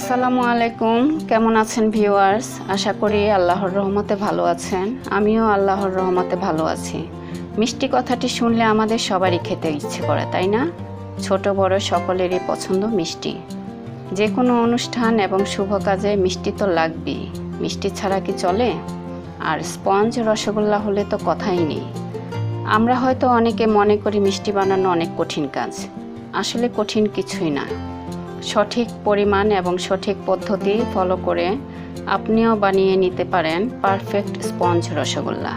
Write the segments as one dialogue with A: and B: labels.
A: আসসালামু আলাইকুম, কেমন আছেন ভিউয়ার্স? আশা করি আল্লাহর রহমতে ভালো আছেন। আমিও আল্লাহর রহমতে ভালো আছি। মিষ্টি কথাটি শুনলে আমাদের সবারই খেতে ইচ্ছে করে, তাই না? ছোট বড় সকলেরই পছন্দ মিষ্টি। যে কোনো অনুষ্ঠান এবং শুভ কাজে মিষ্টি তো লাগবেই। মিষ্টি ছাড়া কি চলে? আর স্পঞ্জ রসগোল্লা হলে তো কথাই নেই। আমরা হয়তো অনেকে মনে করি মিষ্টি বানানো অনেক কঠিন কাজ। আসলে কঠিন কিছুই না। সঠিক পরিমাণ এবং সঠিক পদ্ধতি ফলো করে আপনিও বানিয়ে নিতে পারেন পারফেক্ট স্পঞ্জ রসগোল্লা।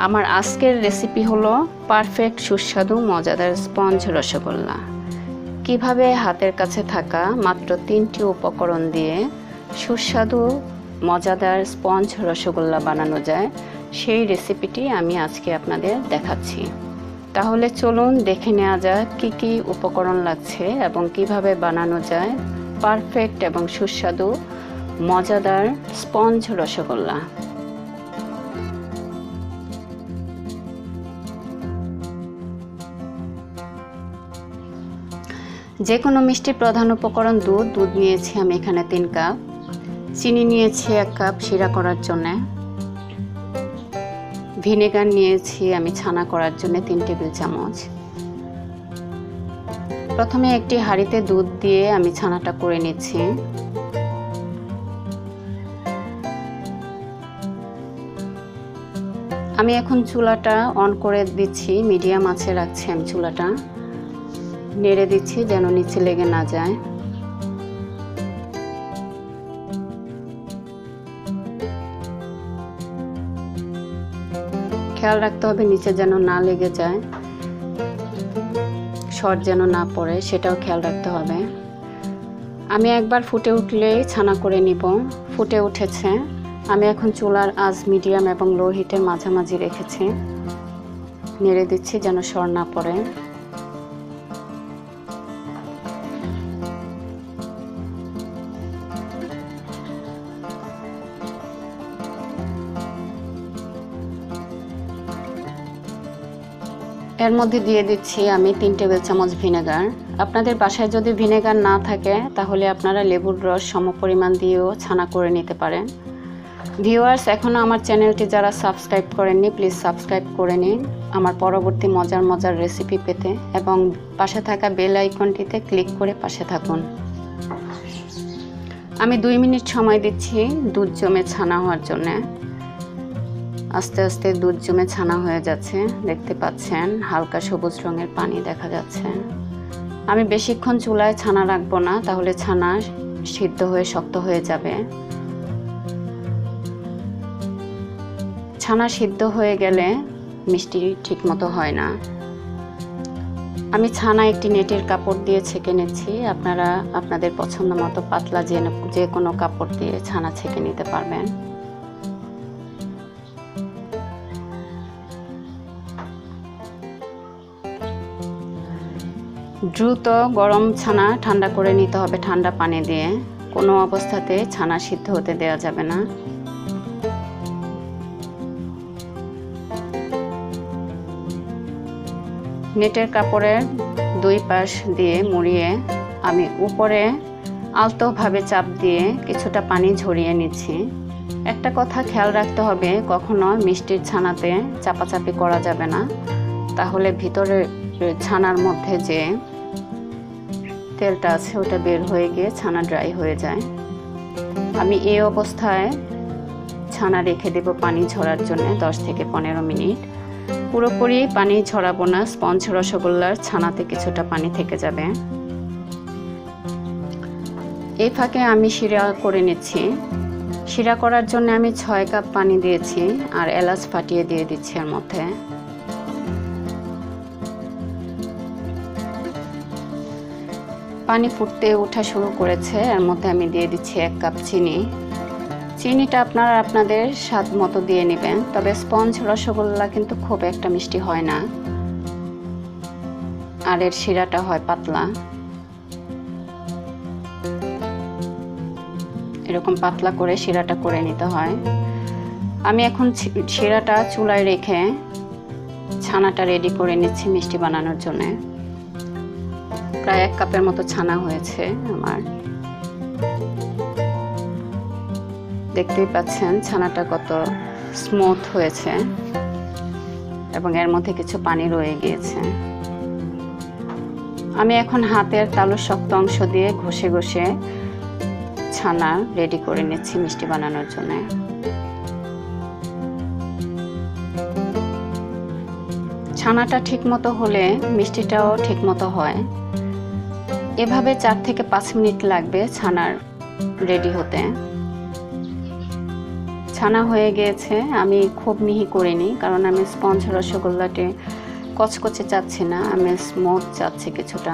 A: আমার আজকের রেসিপি হলো পারফেক্ট সুস্বাদু মজাদার স্পঞ্জ রসগোল্লা। কিভাবে হাতের কাছে থাকা মাত্র 3টি উপকরণ দিয়ে সুস্বাদু মজাদার স্পঞ্জ রসগোল্লা বানানো যায়, সেই রেসিপিটি আমি আজকে আপনাদের দেখাচ্ছি। তাহলে চলুন দেখে নেওয়া যাক কী কী উপকরণ লাগছে এবং কিভাবে বানানো যায় পারফেক্ট এবং সুস্বাদু মজাদার স্পঞ্জ রসগোল্লা। যে কোনো মিষ্টির প্রধান উপকরণ দুধ নিয়েছি আমি এখানে 3 কাপ, চিনি নিয়েছি 1 কাপ শিরা করার জন্যে, ভিনেগার নিয়েছি আমি ছানা করার জন্য 3 টেবিল চামচ। প্রথমে একটি হাঁড়িতে দুধ দিয়ে আমি ছানাটা করে নিচ্ছি। আমি এখন চুলাটা অন করে দিচ্ছি, মিডিয়াম আঁচে রাখছি আমি চুলাটা। নেড়ে দিচ্ছি যেন নিচে লেগে না যায়। খেয়াল রাখতে হবে নিচে যেন না লেগে যায়, শর্ট যেন না পড়ে, সেটাও খেয়াল রাখতে হবে। আমি একবার ফুটে উঠলেই ছানা করে নিব। ফুটে উঠেছে, আমি এখন চুলার আঁচ মিডিয়াম এবং লো হিটের মাঝামাঝি রেখেছি। নেড়ে দিচ্ছি যেন শর্ট না পড়ে। এর মধ্যে দিয়ে দিচ্ছি আমি 3 টেবিল চামচ ভিনেগার। আপনাদের বাসায় যদি ভিনেগার না থাকে তাহলে আপনারা লেবুর রস সমপরিমাণ দিয়েও ছানা করে নিতে পারেন। ভিউয়ার্স, এখনও আমার চ্যানেলটি যারা সাবস্ক্রাইব করেননি প্লিজ সাবস্ক্রাইব করে নিন আমার পরবর্তী মজার রেসিপি পেতে, এবং পাশে থাকা বেল আইকনটিতে ক্লিক করে পাশে থাকুন। আমি 2 মিনিট সময় দিচ্ছি দুধ জমে ছানা হওয়ার জন্যে। আস্তে আস্তে দুধ জমে ছানা হয়ে যাচ্ছে, দেখতে পাচ্ছেন হালকা সবুজ রঙের পানি দেখা যাচ্ছে। আমি বেশিক্ষণ চুলায় ছানা রাখবো না, তাহলে ছানা সিদ্ধ হয়ে শক্ত হয়ে যাবে। ছানা সিদ্ধ হয়ে গেলে মিষ্টি ঠিকমতো হয় না। আমি ছানা একটি নেটের কাপড় দিয়ে ছেঁকে নিচ্ছি। আপনারা আপনাদের পছন্দ মতো পাতলা যে কোনো কাপড় দিয়ে ছানা ছেঁকে নিতে পারবেন। দ্রুত গরম ছানা ঠান্ডা করে নিতে হবে ঠান্ডা পানি দিয়ে। কোনো অবস্থাতে ছানা সিদ্ধ হতে দেওয়া যাবে না। নেটের কাপড়ের 2 পাশ দিয়ে মুড়িয়ে আমি উপরে আলতোভাবে চাপ দিয়ে কিছুটা পানি ঝরিয়ে নিচ্ছি। একটা কথা খেয়াল রাখতে হবে, কখনো মিষ্টির ছানাতে চাপাচাপি করা যাবে না, তাহলে ভিতরে ছানার মধ্যে যে তেলটা আছে ওটা বের হয়ে গিয়ে ছানা ড্রাই হয়ে যায়। আমি এই অবস্থায় ছানা রেখে দেব পানি ঝরার জন্য 10 থেকে 15 মিনিট। পুরোপুরি পানি ঝরাবো না, স্পঞ্জ রসগোল্লার ছানাতে কিছুটা পানি থেকে যাবে। এই ফাঁকে আমি শিরা করে নিচ্ছি। শিরা করার জন্য আমি 6 কাপ পানি দিয়েছি আর এলাচ ফাটিয়ে দিয়ে দিচ্ছি এর মধ্যে। পানি ফুটতে ওঠা শুরু করেছে, এর মধ্যে আমি দিয়ে দিচ্ছি 1 কাপ চিনি। চিনিটা আপনারা আপনাদের স্বাদ মতো দিয়ে নেবেন, তবে স্পঞ্জ রসগোল্লা কিন্তু খুব একটা মিষ্টি হয় না, আর এর শিরাটা হয় পাতলা। এরকম পাতলা করে শিরাটা করে নিতে হয়। আমি এখন শিরাটা চুলায় রেখে ছানাটা রেডি করে নিচ্ছি মিষ্টি বানানোর জন্য। প্রায় 1 কাপের মতো ছানা হয়েছে আমার। দেখতেই পাচ্ছেন ছানাটা কত স্মুথ হয়েছে এবং এর মধ্যে কিছু পানি রয়ে গিয়েছে। আমি এখন হাতের তালুর শক্ত অংশ দিয়ে ঘষে ঘষে ছানা রেডি করে নিচ্ছি মিষ্টি বানানোর জন্য। ছানাটা ঠিকমতো হলে মিষ্টিটাও ঠিকমতো হয়। এভাবে 4 থেকে 5 মিনিট লাগবে ছানার রেডি হতে। ছানা হয়ে গিয়েছে, আমি খুব মিহি করিনি কারণ আমি স্পঞ্জ রসগোল্লাটি কচকচে চাচ্ছি না, আমি স্মুথ চাচ্ছি কিছুটা।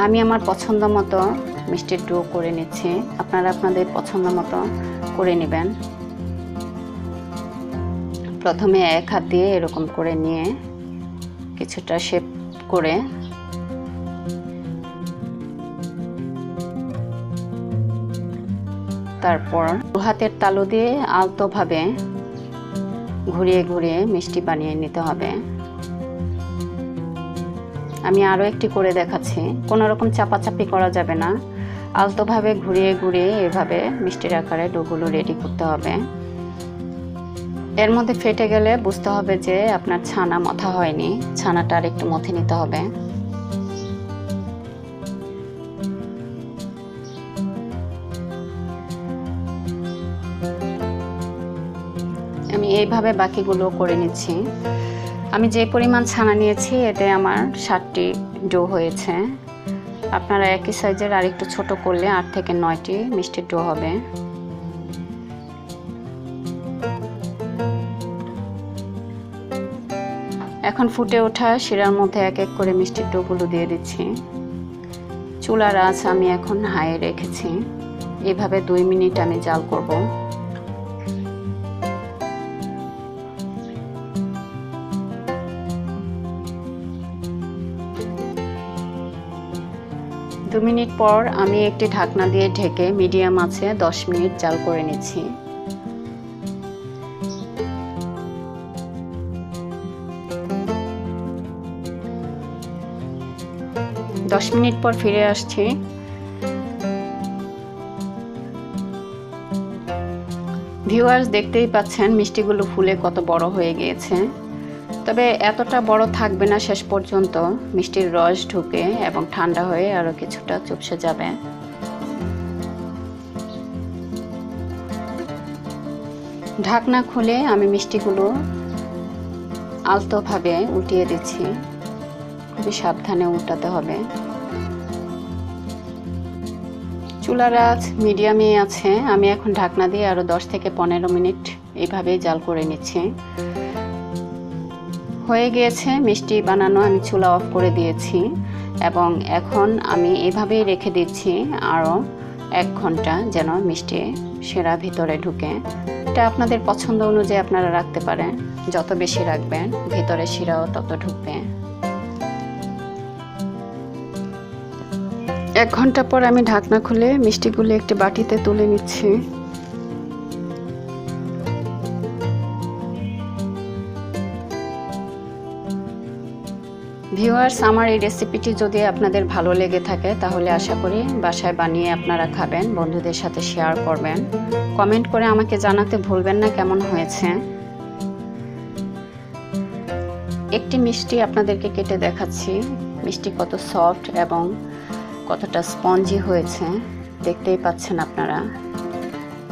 A: আমি আমার পছন্দ মতো মিষ্টির ডো করে নিচ্ছি, আপনারা আপনাদের পছন্দ মতো করে নেবেন। প্রথমে এক হাত দিয়ে এরকম করে নিয়ে কিছুটা শেপ করে তারপর হাতের তালু দিয়ে আলতোভাবে ঘুরিয়ে ঘুরিয়ে মিষ্টি বানিয়ে নিতে হবে। আমি আরও একটি করে দেখাচ্ছি, কোনো রকম চাপাচাপি করা যাবে না, আলতোভাবে ঘুরিয়ে ঘুরিয়ে এভাবে মিষ্টির আকারে ডোগুলো রেডি করতে হবে। এর মধ্যে ফেটে গেলে বুঝতে হবে যে আপনার ছানা মথা হয়নি, ছানাটা আর একটু মথে নিতে হবে। আমি এইভাবে বাকিগুলো করে নিচ্ছি। আমি যে পরিমাণ ছানা নিয়েছি এতে আমার 7টি ডো হয়েছে। আপনারা একই সাইজের আর একটু ছোট করলে 8 থেকে 9টি মিষ্টির ডো হবে। এখন ফুটে ওঠা শিরার মধ্যে এক এক করে মিষ্টির ডোগুলো দিয়ে দিচ্ছি। চুলার আঁচ আমি এখন হাই রেখেছি। এভাবে 2 মিনিট আমি জাল করব। দু মিনিট পর আমি একটি ঢাকনা দিয়ে ঢেকে মিডিয়াম আঁচে 10 মিনিট জাল করে নিচ্ছি। 10 মিনিট পর ফিরে আসছি। ভিউয়ার্স, দেখতেই পাচ্ছেন মিষ্টিগুলো ফুলে কত বড় হয়ে গিয়েছে। তবে এতটা বড় থাকবে না, শেষ পর্যন্ত মিষ্টির রস ঢুকে এবং ঠান্ডা হয়ে আরো কিছুটা চুপসে যাবে। ঢাকনা খুলে আমি মিষ্টিগুলো আলতোভাবে উল্টিয়ে দিচ্ছি, খুবই সাবধানে উল্টাতে হবে। চুলার আঁচ মিডিয়ামে আছে। আমি এখন ঢাকনা দিয়ে আরো 10 থেকে 15 মিনিট এইভাবেই জাল করে নিচ্ছি। হয়ে গিয়েছে মিষ্টি বানানো, আমি চুলা অফ করে দিয়েছি এবং এখন আমি এভাবেই রেখে দিচ্ছি আরও 1 ঘন্টা যেন মিষ্টি শিরা ভিতরে ঢুকে। এটা আপনাদের পছন্দ অনুযায়ী আপনারা রাখতে পারেন, যত বেশি রাখবেন ভিতরে শিরাও তত ঢুকবে। 1 ঘন্টা পর আমি ঢাকনা খুলে মিষ্টিগুলো একটি বাটিতে তুলে নিচ্ছি। ভিউয়ার্স, আমার এই রেসিপিটি যদি আপনাদের ভালো লেগে থাকে তাহলে আশা করি বাসায় বানিয়ে আপনারা খাবেন, বন্ধুদের সাথে শেয়ার করবেন। কমেন্ট করে আমাকে জানাতে ভুলবেন না কেমন হয়েছে। একটি মিষ্টি আপনাদেরকে কেটে দেখাচ্ছি, মিষ্টি কত সফট এবং কতটা স্পঞ্জি হয়েছে দেখতেই পাচ্ছেন আপনারা।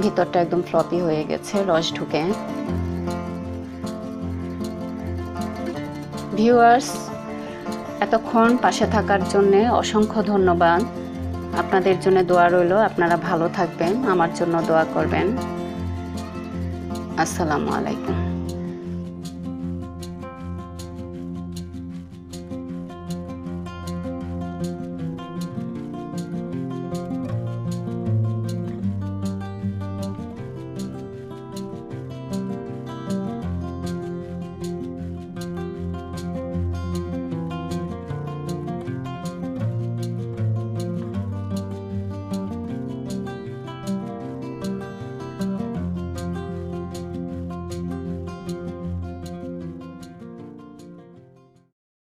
A: ভিতরটা একদম ফ্লপি হয়ে গেছে রস ঢুকে। ভিউয়ার্স, এতক্ষণ পাশে থাকার জন্য অসংখ্য ধন্যবাদ। আপনাদের জন্য দোয়া রইল, আপনারা ভালো থাকবেন, আমার জন্য দোয়া করবেন। আসসালামু আলাইকুম।